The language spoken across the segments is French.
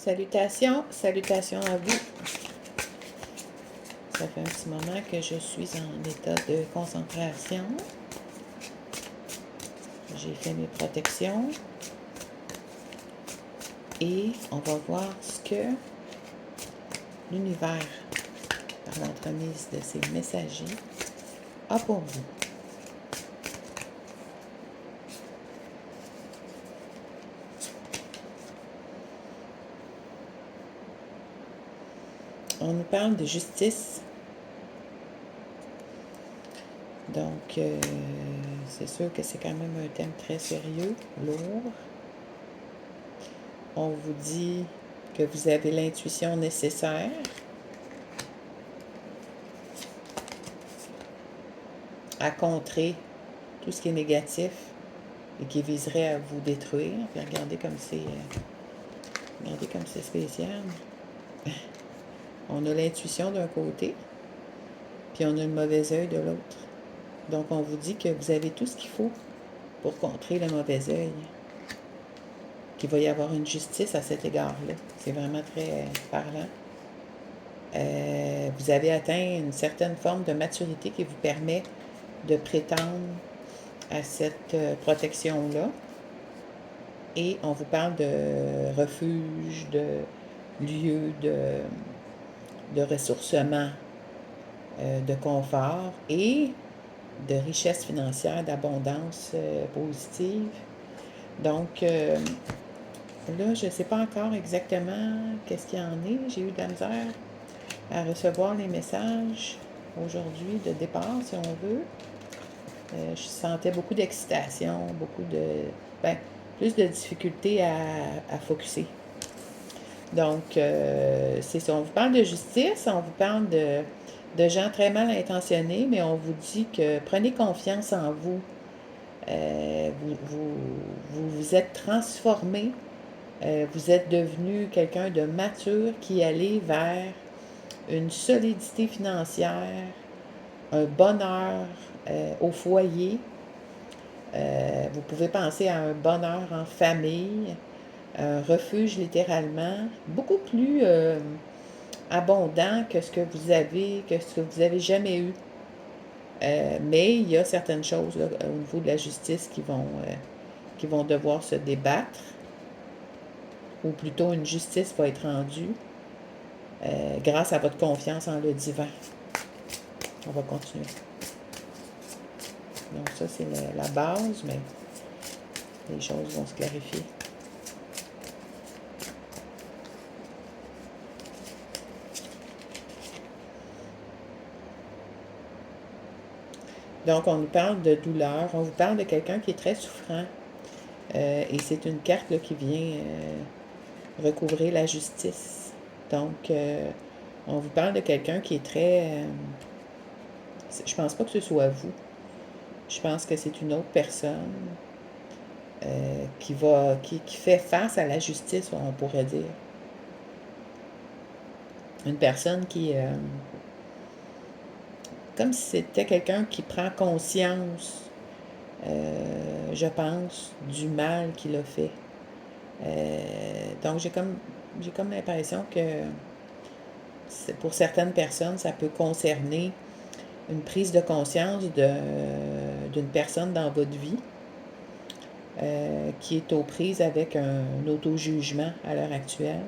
Salutations, salutations à vous. Ça fait un petit moment que je suis en état de concentration. J'ai fait mes protections. Et on va voir ce que l'univers, par l'entremise de ses messagers, a pour vous. On nous parle de justice. Donc, c'est sûr que c'est quand même un thème très sérieux, lourd. On vous dit que vous avez l'intuition nécessaire à contrer tout ce qui est négatif et qui viserait à vous détruire. Puis regardez comme c'est spécial. On a l'intuition d'un côté, puis on a le mauvais œil de l'autre. Donc, on vous dit que vous avez tout ce qu'il faut pour contrer le mauvais œil. Qu'il va y avoir une justice à cet égard-là. C'est vraiment très parlant. Vous avez atteint une certaine forme de maturité qui vous permet de prétendre à cette protection-là. Et on vous parle de refuge, de lieu de ressourcement, de confort et de richesse financière, d'abondance positive. Donc, là, je ne sais pas encore exactement qu'est-ce qu'il y en est. J'ai eu de la misère à recevoir les messages aujourd'hui de départ, si on veut. Je sentais beaucoup d'excitation, plus de difficulté à focusser. Donc, c'est ça. On vous parle de justice, on vous parle de gens très mal intentionnés, mais on vous dit que prenez confiance en vous. Vous êtes transformé. Vous êtes devenu quelqu'un de mature qui allait vers une solidité financière, un bonheur au foyer. Vous pouvez penser à un bonheur en famille, un refuge littéralement, beaucoup plus abondant que ce que vous avez jamais eu. Mais il y a certaines choses là, au niveau de la justice qui vont devoir se débattre, ou plutôt une justice va être rendue grâce à votre confiance en le divin. On va continuer. Donc ça, c'est la base, mais les choses vont se clarifier. Donc, on nous parle de douleur, on vous parle de quelqu'un qui est très souffrant. Et c'est une carte là, qui vient recouvrir la justice. Donc, on vous parle de quelqu'un qui est très... je pense pas que ce soit vous. Je pense que c'est une autre personne qui fait face à la justice, on pourrait dire. Une personne qui... comme si c'était quelqu'un qui prend conscience, je pense, du mal qu'il a fait. Donc, j'ai comme l'impression que pour certaines personnes, ça peut concerner une prise de conscience d'une personne dans votre vie qui est aux prises avec un auto-jugement à l'heure actuelle.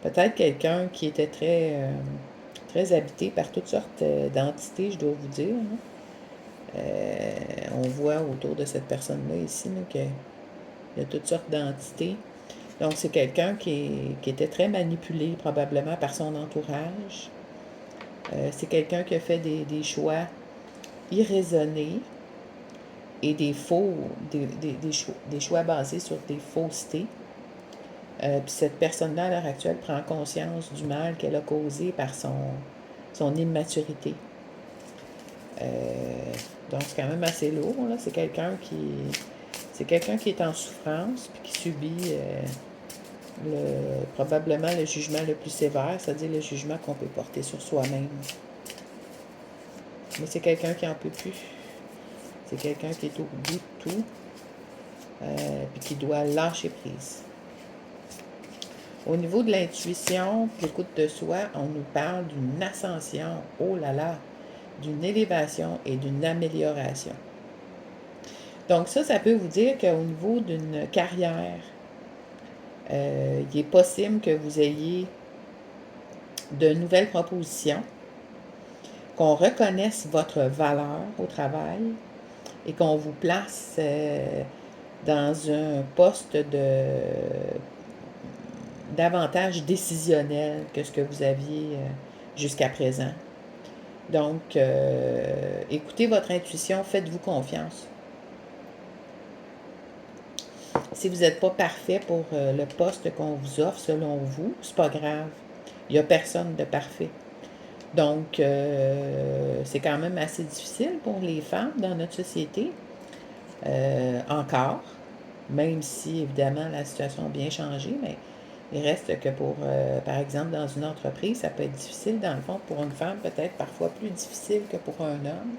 Peut-être quelqu'un qui était très habité par toutes sortes d'entités, je dois vous dire. On voit autour de cette personne-là ici qu'il y a toutes sortes d'entités. Donc, c'est quelqu'un qui était très manipulé probablement par son entourage. C'est quelqu'un qui a fait des choix irraisonnés et des choix basés sur des faussetés. Puis cette personne-là, à l'heure actuelle, prend conscience du mal qu'elle a causé par son immaturité. Donc, c'est quand même assez lourd, là. C'est quelqu'un qui est en souffrance puis qui subit probablement le jugement le plus sévère, c'est-à-dire le jugement qu'on peut porter sur soi-même. Mais c'est quelqu'un qui n'en peut plus. C'est quelqu'un qui est au bout de tout puis qui doit lâcher prise. Au niveau de l'intuition, l'écoute de soi, on nous parle d'une ascension, oh là là, d'une élévation et d'une amélioration. Donc ça peut vous dire qu'au niveau d'une carrière, il est possible que vous ayez de nouvelles propositions, qu'on reconnaisse votre valeur au travail et qu'on vous place dans un poste davantage décisionnel que ce que vous aviez jusqu'à présent. Donc, écoutez votre intuition, faites-vous confiance. Si vous n'êtes pas parfait pour le poste qu'on vous offre, selon vous, c'est pas grave. Il n'y a personne de parfait. Donc, c'est quand même assez difficile pour les femmes dans notre société, encore, même si, évidemment, la situation a bien changé, mais il reste que pour, par exemple, dans une entreprise, ça peut être difficile, dans le fond, pour une femme, peut-être parfois plus difficile que pour un homme,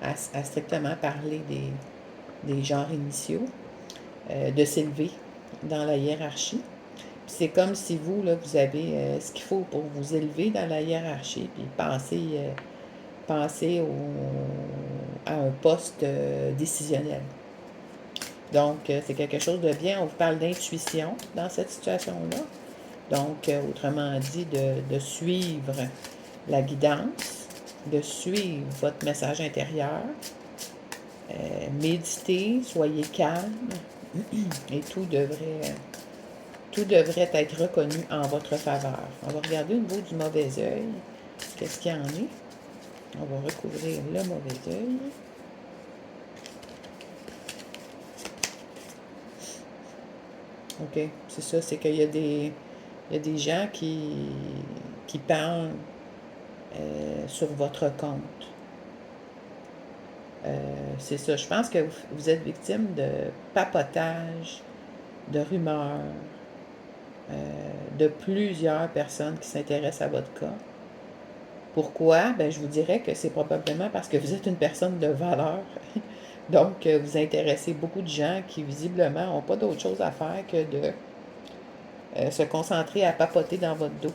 à strictement parler des genres initiaux, de s'élever dans la hiérarchie. C'est comme si vous, là, vous avez ce qu'il faut pour vous élever dans la hiérarchie, puis passer à un poste décisionnel. Donc, c'est quelque chose de bien. On vous parle d'intuition dans cette situation-là. Donc, autrement dit, de suivre la guidance, de suivre votre message intérieur, méditez, soyez calme, et tout devrait être reconnu en votre faveur. On va regarder au niveau du mauvais œil. Qu'est-ce qu'il y en est? On va recouvrir le mauvais œil. OK, c'est ça, c'est qu'il y a des gens qui parlent sur votre compte. C'est ça, je pense que vous êtes victime de papotage, de rumeurs, de plusieurs personnes qui s'intéressent à votre cas. Pourquoi? Ben, je vous dirais que c'est probablement parce que vous êtes une personne de valeur. Donc, vous intéressez beaucoup de gens qui, visiblement, n'ont pas d'autre chose à faire que de se concentrer à papoter dans votre dos.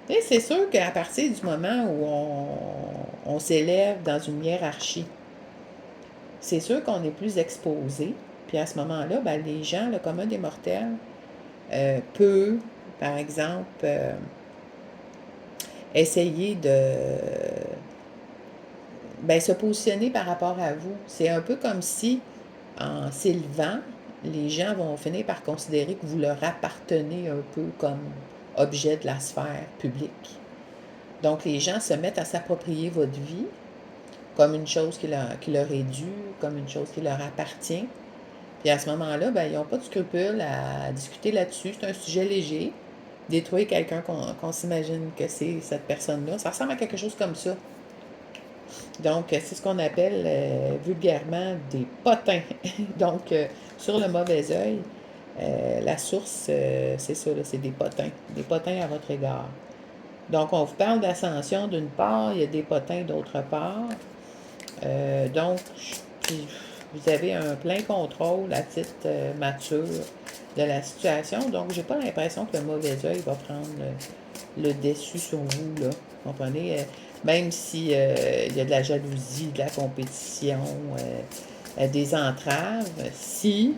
Et c'est sûr qu'à partir du moment où on s'élève dans une hiérarchie, c'est sûr qu'on est plus exposé. Puis à ce moment-là, ben, les gens, le commun des mortels, peut, par exemple, essayer de se positionner par rapport à vous. C'est un peu comme si, en s'élevant, les gens vont finir par considérer que vous leur appartenez un peu comme objet de la sphère publique. Donc, les gens se mettent à s'approprier votre vie comme une chose qui leur est due, comme une chose qui leur appartient. Puis à ce moment-là, ben, ils n'ont pas de scrupule à discuter là-dessus. C'est un sujet léger. Détruire quelqu'un qu'on s'imagine que c'est cette personne-là. Ça ressemble à quelque chose comme ça. Donc, c'est ce qu'on appelle vulgairement des potins. Donc, sur le mauvais œil, la source, c'est ça, c'est des potins à votre égard. Donc, on vous parle d'ascension d'une part, il y a des potins d'autre part. Donc, vous avez un plein contrôle à titre mature de la situation. Donc, j'ai pas l'impression que le mauvais œil va prendre le dessus sur vous, là. Vous comprenez? Même si il y a de la jalousie, de la compétition, des entraves, si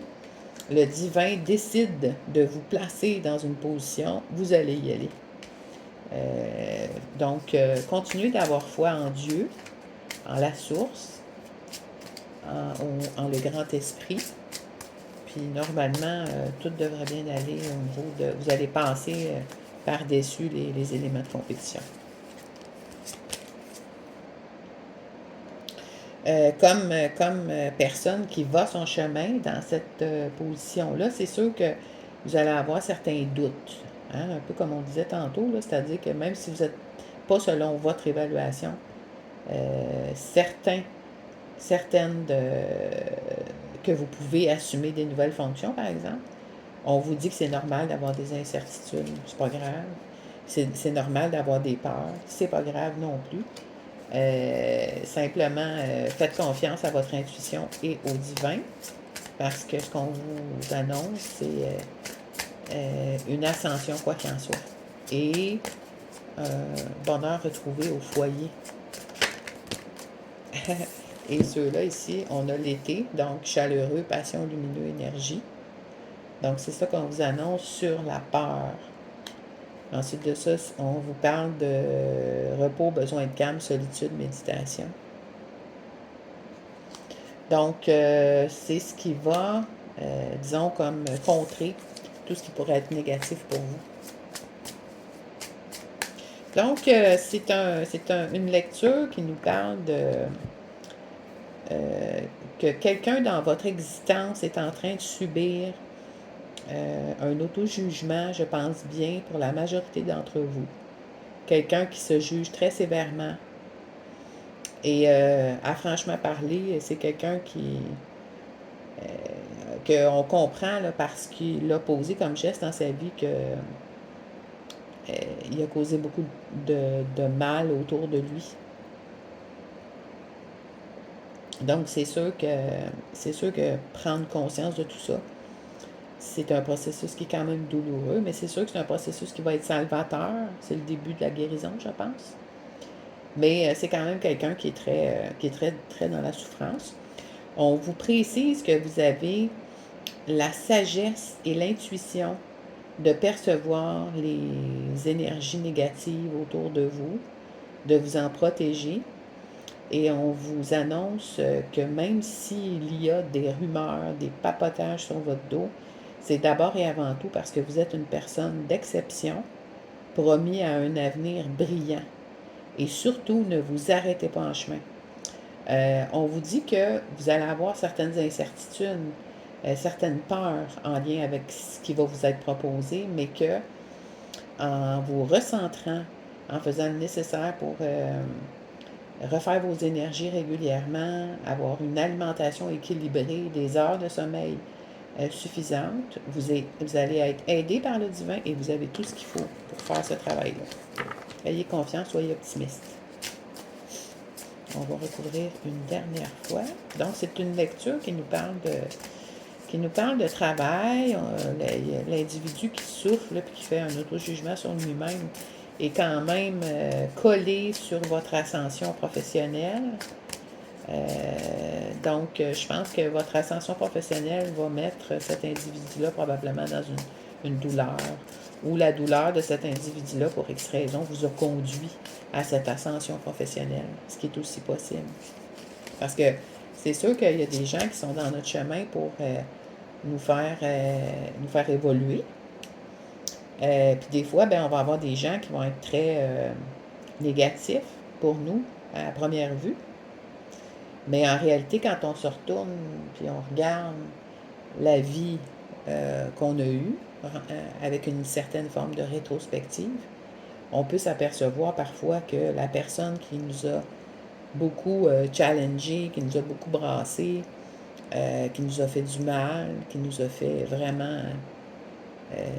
le divin décide de vous placer dans une position, vous allez y aller. Donc, continuez d'avoir foi en Dieu, en la source, en le grand esprit. Puis, normalement, tout devrait bien aller au niveau de... Vous allez passer par-dessus les éléments de compétition. Comme personne qui va son chemin dans cette position-là, c'est sûr que vous allez avoir certains doutes. Hein, un peu comme on disait tantôt, c'est-à-dire que même si vous n'êtes pas selon votre évaluation, certaines que vous pouvez assumer des nouvelles fonctions, par exemple, on vous dit que c'est normal d'avoir des incertitudes, c'est pas grave. C'est normal d'avoir des peurs, c'est pas grave non plus. Simplement, faites confiance à votre intuition et au divin, parce que ce qu'on vous annonce, une ascension, quoi qu'il en soit. Et bonheur retrouvé au foyer. Et ceux-là ici, on a l'été, donc chaleureux, passion, lumineux, énergie. Donc c'est ça qu'on vous annonce sur la peur. Ensuite de ça, on vous parle de repos, besoin de calme, solitude, méditation. Donc c'est ce qui va, disons, comme contrer tout ce qui pourrait être négatif pour vous. Donc, c'est une lecture qui nous parle de que quelqu'un dans votre existence est en train de subir un auto-jugement, je pense bien, pour la majorité d'entre vous. Quelqu'un qui se juge très sévèrement. Et à franchement parler, c'est quelqu'un qu'on comprend là, parce qu'il a posé comme geste dans sa vie que il a causé beaucoup de mal autour de lui. Donc, c'est sûr que prendre conscience de tout ça, c'est un processus qui est quand même douloureux, mais c'est sûr que c'est un processus qui va être salvateur. C'est le début de la guérison, je pense. Mais c'est quand même quelqu'un qui est très dans la souffrance. On vous précise que vous avez la sagesse et l'intuition de percevoir les énergies négatives autour de vous, de vous en protéger. Et on vous annonce que même s'il y a des rumeurs, des papotages sur votre dos, c'est d'abord et avant tout parce que vous êtes une personne d'exception, promis à un avenir brillant. Et surtout, ne vous arrêtez pas en chemin. On vous dit que vous allez avoir certaines incertitudes, certaines peurs en lien avec ce qui va vous être proposé, mais que en vous recentrant, en faisant le nécessaire pour refaire vos énergies régulièrement, avoir une alimentation équilibrée, des heures de sommeil suffisantes, vous allez être aidé par le divin et vous avez tout ce qu'il faut pour faire ce travail-là. Ayez confiance, soyez optimiste. On va recouvrir une dernière fois. Donc, c'est une lecture qui nous parle de travail. L'individu qui souffle et qui fait un auto-jugement sur lui-même est quand même collé sur votre ascension professionnelle. Donc, je pense que votre ascension professionnelle va mettre cet individu-là probablement dans une douleur, ou la douleur de cet individu-là, pour X raison, vous a conduit à cette ascension professionnelle, ce qui est aussi possible. Parce que c'est sûr qu'il y a des gens qui sont dans notre chemin pour nous faire évoluer. Puis des fois, on va avoir des gens qui vont être très négatifs pour nous à première vue. Mais en réalité, quand on se retourne puis on regarde la vie qu'on a eue avec une certaine forme de rétrospective, on peut s'apercevoir parfois que la personne qui nous a beaucoup challengé, qui nous a beaucoup brassé, qui nous a fait du mal, qui nous a fait vraiment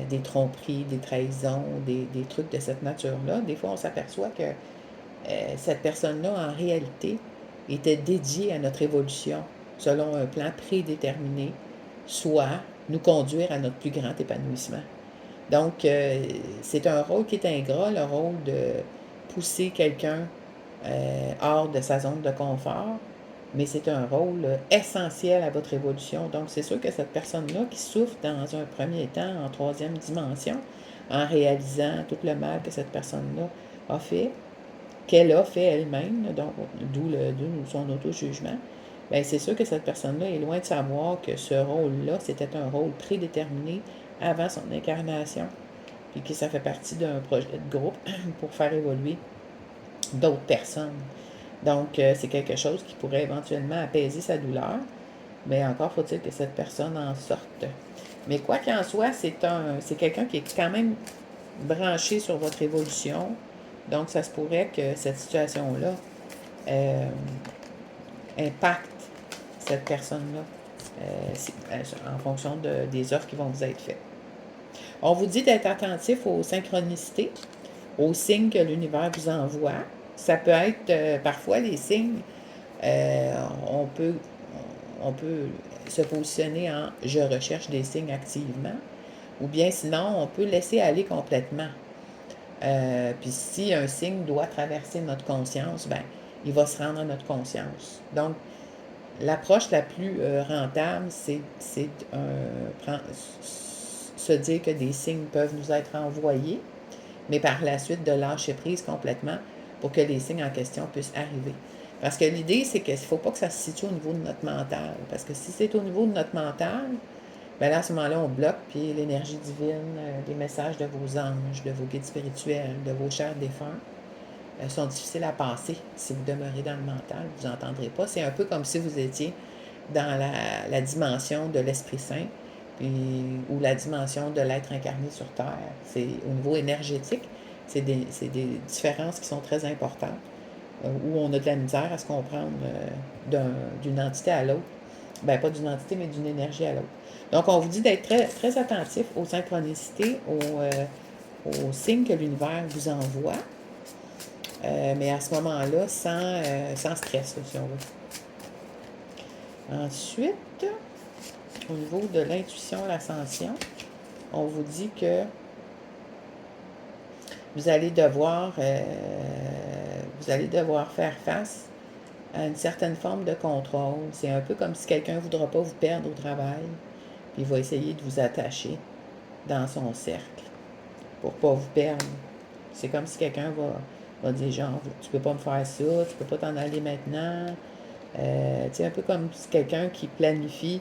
des tromperies, des trahisons, des trucs de cette nature-là, des fois on s'aperçoit que cette personne-là, en réalité, était dédiée à notre évolution selon un plan prédéterminé, soit nous conduire à notre plus grand épanouissement. Donc, c'est un rôle qui est ingrat, le rôle de pousser quelqu'un hors de sa zone de confort, mais c'est un rôle essentiel à votre évolution. Donc, c'est sûr que cette personne-là qui souffre dans un premier temps en troisième dimension, en réalisant tout le mal que cette personne-là a fait, qu'elle a fait elle-même, donc d'où son auto-jugement, c'est sûr que cette personne-là est loin de savoir que ce rôle-là, c'était un rôle prédéterminé avant son incarnation, puis que ça fait partie d'un projet de groupe pour faire évoluer d'autres personnes. Donc, c'est quelque chose qui pourrait éventuellement apaiser sa douleur, mais encore faut-il que cette personne en sorte. Mais quoi qu'il en soit, c'est quelqu'un qui est quand même branché sur votre évolution. Donc, ça se pourrait que cette situation-là impacte cette personne-là en fonction des offres qui vont vous être faites. On vous dit d'être attentif aux synchronicités, aux signes que l'univers vous envoie. Ça peut être parfois les signes, on peut se positionner en « je recherche des signes activement ». Ou bien sinon, on peut laisser aller complètement. Puis si un signe doit traverser notre conscience, ben, il va se rendre à notre conscience. Donc, l'approche la plus rentable, c'est se dire que des signes peuvent nous être envoyés, mais par la suite de lâcher prise complètement pour que les signes en question puissent arriver. Parce que l'idée, c'est qu'il ne faut pas que ça se situe au niveau de notre mental. Parce que si c'est au niveau de notre mental, bien là, à ce moment-là, on bloque, puis l'énergie divine, les messages de vos anges, de vos guides spirituels, de vos chers défunts, sont difficiles à passer. Si vous demeurez dans le mental, vous n'entendrez pas. C'est un peu comme si vous étiez dans la dimension de l'Esprit Saint, puis, ou la dimension de l'être incarné sur Terre. C'est au niveau énergétique, c'est des différences qui sont très importantes, où on a de la misère à se comprendre d'une entité à l'autre. Ben, pas d'une entité, mais d'une énergie à l'autre. Donc, on vous dit d'être très, très attentif aux synchronicités, aux signes que l'univers vous envoie, mais à ce moment-là, sans stress, là, si on veut. Ensuite, au niveau de l'intuition, l'ascension, on vous dit que vous allez devoir faire face à une certaine forme de contrôle. C'est un peu comme si quelqu'un ne voudra pas vous perdre au travail, puis il va essayer de vous attacher dans son cercle pour ne pas vous perdre. C'est comme si quelqu'un va dire genre, tu peux pas me faire ça, tu peux pas t'en aller maintenant. C'est un peu comme si quelqu'un qui planifie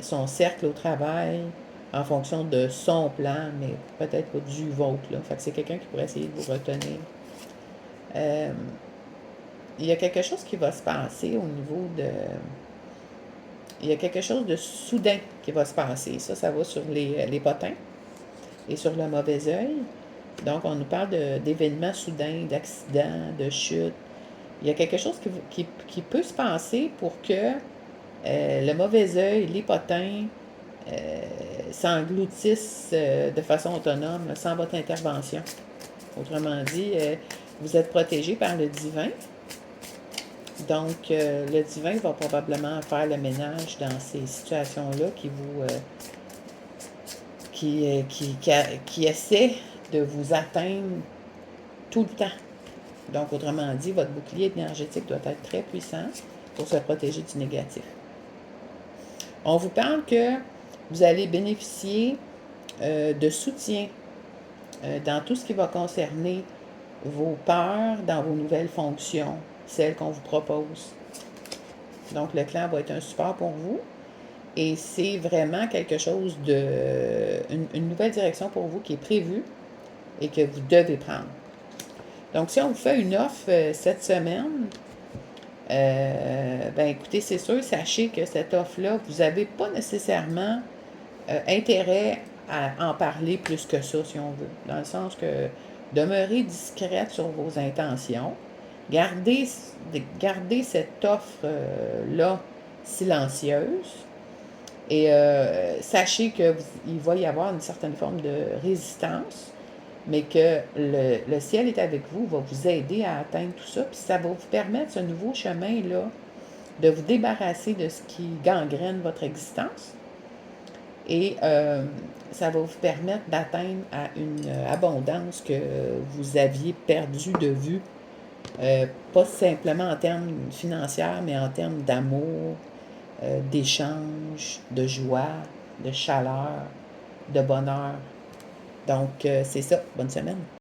son cercle au travail en fonction de son plan, mais peut-être pas du vôtre. Là. Fait que c'est quelqu'un qui pourrait essayer de vous retenir. Il y a quelque chose qui va se passer au niveau de... Il y a quelque chose de soudain qui va se passer. Ça va sur les potins et sur le mauvais œil. Donc, on nous parle d'événements soudains, d'accidents, de chutes. Il y a quelque chose qui peut se passer pour que le mauvais œil, les potins, s'engloutissent de façon autonome sans votre intervention. Autrement dit, vous êtes protégé par le divin. Donc, le divin va probablement faire le ménage dans ces situations-là qui essaie de vous atteindre tout le temps. Donc, autrement dit, votre bouclier énergétique doit être très puissant pour se protéger du négatif. On vous parle que vous allez bénéficier de soutien dans tout ce qui va concerner vos peurs, dans vos nouvelles fonctions, celles qu'on vous propose. Donc, le clan va être un support pour vous. Et c'est vraiment quelque chose une nouvelle direction pour vous qui est prévue et que vous devez prendre. Donc, si on vous fait une offre cette semaine, ben écoutez, c'est sûr, sachez que cette offre-là, vous n'avez pas nécessairement intérêt à en parler plus que ça, si on veut. Dans le sens que demeurez discrète sur vos intentions. Gardez cette offre-là silencieuse. Et sachez qu'il va y avoir une certaine forme de résistance, mais que le ciel est avec vous, va vous aider à atteindre tout ça, puis ça va vous permettre, ce nouveau chemin-là, de vous débarrasser de ce qui gangrène votre existence. Et ça va vous permettre d'atteindre à une abondance que vous aviez perdue de vue, pas simplement en termes financiers, mais en termes d'amour, d'échange, de joie, de chaleur, de bonheur. Donc, c'est ça. Bonne semaine.